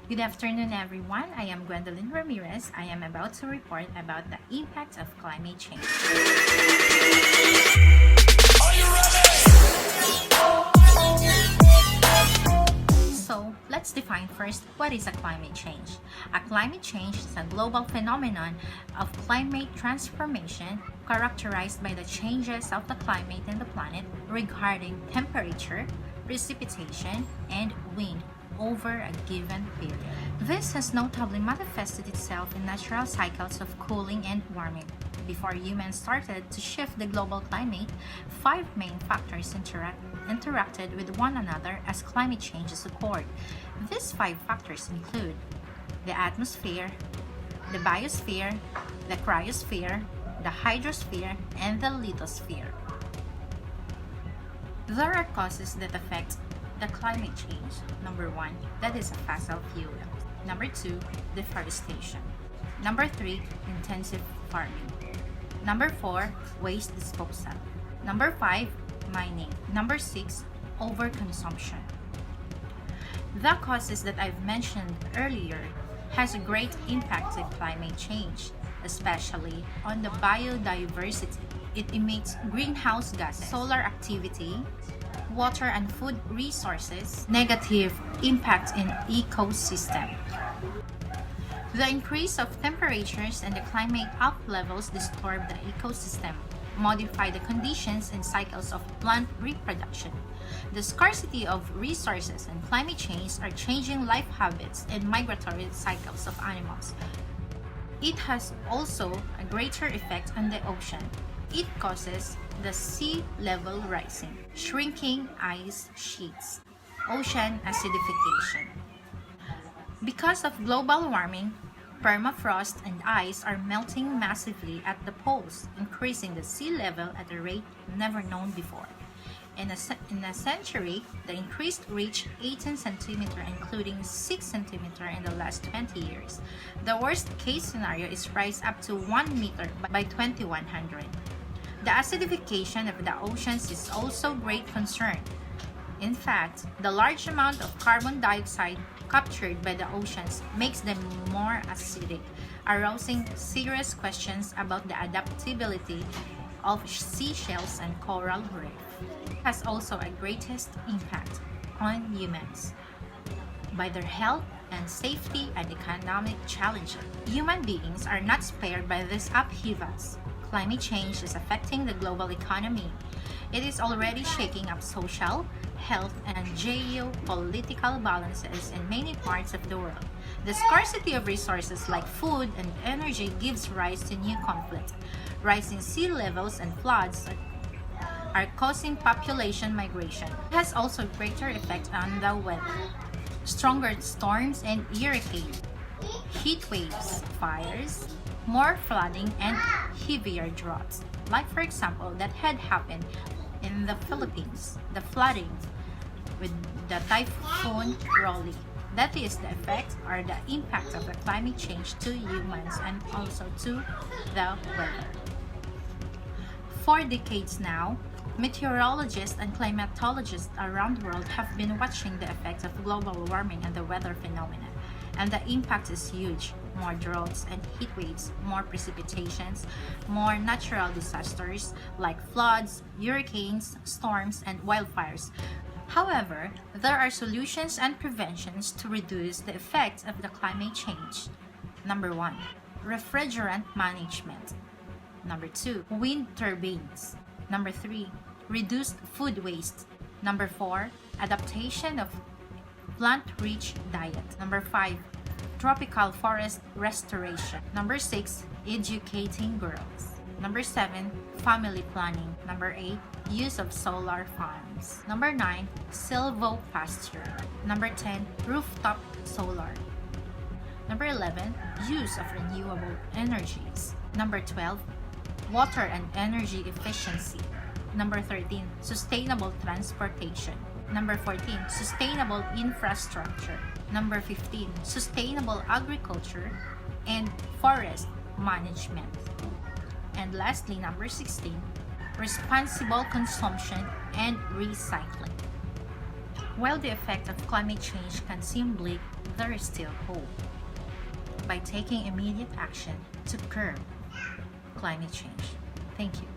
Good afternoon, everyone. I am Gwendolyn Ramirez. I am about to report about the impact of climate change. So, let's define first what is a climate change. A climate change is a global phenomenon of climate transformation characterized by the changes of the climate in the planet regarding temperature, precipitation, and wind over a given period. This has notably manifested itself in natural cycles of cooling and warming. Before humans started to shift the global climate, five main factors interacted with one another as climate changes occurred. These five factors include the atmosphere, the biosphere, the cryosphere, the hydrosphere, and the lithosphere. There are causes that affect the climate change. Number 1, that is a fossil fuel. Number 2, deforestation. Number 3, intensive farming. Number 4, waste disposal. Number 5, mining. Number 6, overconsumption. The causes that I've mentioned earlier has a great impact on climate change, especially on the biodiversity. It emits greenhouse gases, solar activity, water and food resources, negative impact in ecosystem. The increase of temperatures and the climate up levels disturb the ecosystem, modify the conditions and cycles of plant reproduction. The scarcity of resources and climate change are changing life habits and migratory cycles of animals. It has also a greater effect on the ocean. It causes the sea level rising, shrinking ice sheets, ocean acidification. Because of global warming, permafrost and ice are melting massively at the poles, increasing the sea level at a rate never known before. In a century, the increase reached 18 cm, including 6 cm in the last 20 years. The worst case scenario is rise up to 1 meter by 2100. The acidification of the oceans is also great concern. In fact, the large amount of carbon dioxide captured by the oceans makes them more acidic, arousing serious questions about the adaptability of seashells and coral reef. It has also a greatest impact on humans by their health and safety and economic challenges. Human beings are not spared by these upheavals. Climate change is affecting the global economy. It is already shaking up social, health, and geopolitical balances in many parts of the world. The scarcity of resources like food and energy gives rise to new conflict. Rising sea levels and floods are causing population migration. It has also greater effect on the weather. Stronger storms and hurricanes, heat waves, fires, more flooding, and heavier droughts. Like for example, that had happened in the Philippines, the flooding with the typhoon Rolly. That is the effect or the impact of the climate change to humans and also to the weather. For decades now, meteorologists and climatologists around the world have been watching the effects of global warming and the weather phenomena, and the impact is huge. More droughts and heat waves, more precipitations, more natural disasters like floods, hurricanes, storms, and wildfires. However, there are solutions and preventions to reduce the effects of the climate change. Number 1, refrigerant management. Number 2, wind turbines. Number 3, reduced food waste. Number 4, adaptation of plant-rich diet. Number 5, tropical forest restoration. Number 6, educating girls. Number 7, family planning. Number 8, use of solar farms. Number 9, silvopasture. Number 10, rooftop solar. Number 11, use of renewable energies. Number 12, water and energy efficiency. Number 13, sustainable transportation. Number 14, sustainable infrastructure. Number 15, sustainable agriculture and forest management. And lastly, number 16, responsible consumption and recycling. While the effect of climate change can seem bleak, there is still hope. By taking immediate action to curb climate change. Thank you.